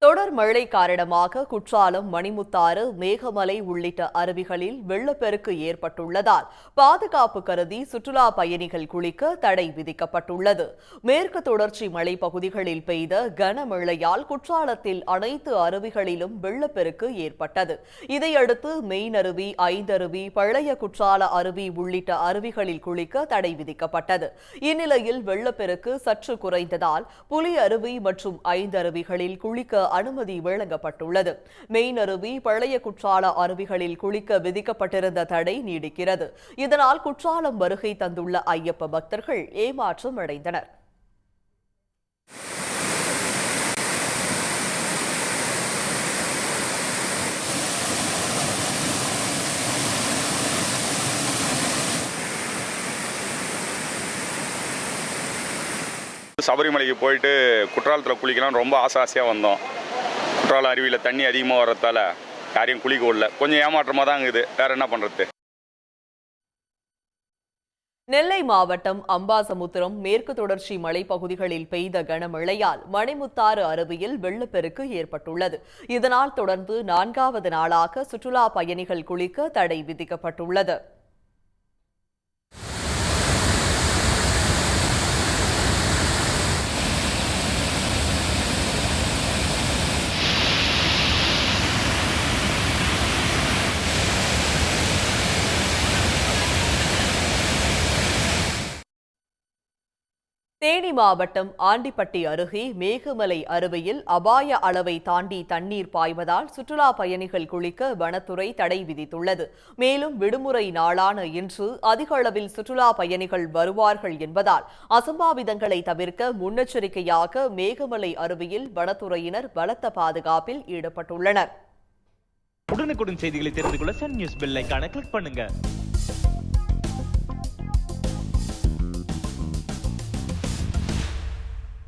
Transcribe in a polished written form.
தொடர் மழை காரணமாக குற்றாலம், மணிமுத்தாறு, மேகமலை உள்ளிட்ட அருவிகளில் வெள்ளப்பெருக்கு ஏற்பட்டுள்ளதால் பாதுகாப்பு கருதி சுற்றுலா பயணிகள் குளிக்க தடை விதிக்கப்பட்டுள்ளது. மேற்கு தொடர்ச்சி மலைப்பகுதிகளில் பெய்த கனமழையால் குற்றாலத்தில் அனைத்து அருவிகளிலும் வெள்ளப்பெருக்கு ஏற்பட்டது. இதையடுத்து மெயினருவி, ஐந்தருவி, பழைய குற்றால அருவி உள்ளிட்ட அருவிகளில் குளிக்க தடை விதிக்கப்பட்டது. இந்நிலையில் வெள்ளப்பெருக்கு சற்று குறைந்ததால் புலி அருவி மற்றும் ஐந்தருவிகளில் குளிக்க அனுமதி வழங்கப்பட்டுள்ளது. மெயினருவி, பழைய குற்றால அருவிகளில் குளிக்க விதிக்கப்பட்டிருந்த தடை நீடிக்கிறது. இதனால் குற்றாலம் வருகை தந்துள்ள ஐயப்ப பக்தர்கள் ஏமாற்றம் அடைந்தனர். சபரிமலைக்கு போயிட்டு குற்றாலத்தில் குளிக்கலாம் ரொம்ப ஆசையாக வந்தோம். குற்றாலம் அருவியில் தண்ணி அதிகமாக வர்றதால யாரையும் குளிக்க விடல. கொஞ்சம் ஏமாற்றமாக தான் இருக்குது. வேற என்ன பண்ணுறது? நெல்லை மாவட்டம் அம்பாசமுத்திரம் மேற்கு தொடர்ச்சி மலைப்பகுதிகளில் பெய்த கனமழையால் மணிமுத்தாறு அருவியில் வெள்ளப்பெருக்கு ஏற்பட்டுள்ளது. இதனால் தொடர்ந்து 4வது நாளாக சுற்றுலா பயணிகள் குளிக்க தடை விதிக்கப்பட்டுள்ளது. தேனி மாவட்டம் ஆண்டிப்பட்டி அருகே மேகமலை அருவியில் அபாய அளவை தாண்டி தண்ணீர் பாய்வதால் சுற்றுலா பயணிகள் குளிக்க வனத்துறை தடை விதித்துள்ளது. மேலும் விடுமுறை நாளான இன்று அதிக அளவில் சுற்றுலா பயணிகள் வருவார்கள் என்பதால் அசம்பாவிதங்களை தவிர்க்க முன்னெச்சரிக்கையாக மேகமலை அருவியில் வனத்துறையினர் பலத்த பாதுகாப்பில் ஈடுபட்டுள்ளனர். உடனுக்குடன் செய்திகளை தெரிந்து கொள்ள சன் நியூஸ் பெல் ஐகானை கிளிக் பண்ணுங்க.